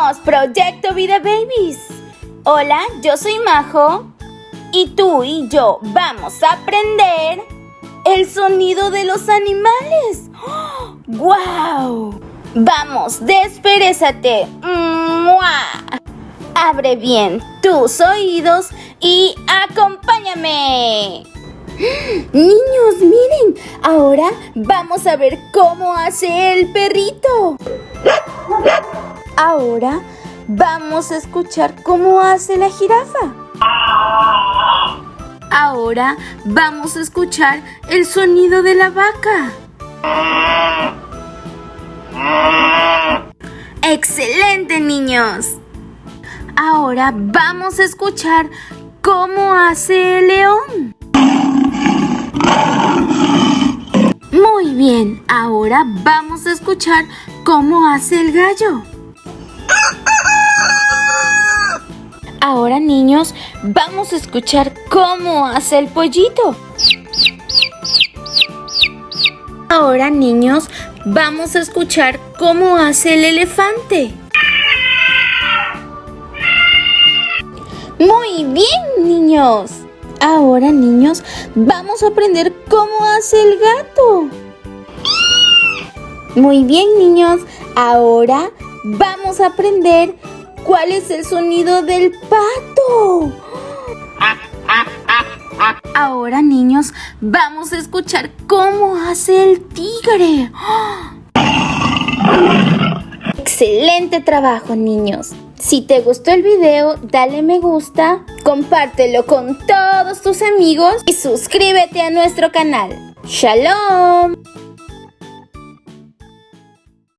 Somos Proyecto Vida Babies. Hola, yo soy Majo y tú y yo vamos a aprender el sonido de los animales. ¡Oh! ¡Guau! Vamos, desperezate. ¡Mua! Abre bien tus oídos y acompáñame. Niños, miren, ahora vamos a ver cómo hace el perrito. Ahora vamos a escuchar cómo hace la jirafa. Ahora vamos a escuchar el sonido de la vaca. ¡Excelente, niños! Ahora vamos a escuchar cómo hace el león. Muy bien, ahora vamos a escuchar cómo hace el gallo. Ahora, niños, vamos a escuchar cómo hace el pollito. Ahora, niños, vamos a escuchar cómo hace el elefante. Muy bien, niños. Ahora, niños, vamos a aprender cómo hace el gato. Muy bien, niños. Ahora vamos a aprender cuál es el sonido del pato. Ahora, niños, vamos a escuchar cómo hace el tigre. Excelente trabajo, niños. Si te gustó el video, dale me gusta, compártelo con todos tus amigos y suscríbete a nuestro canal. ¡Shalom!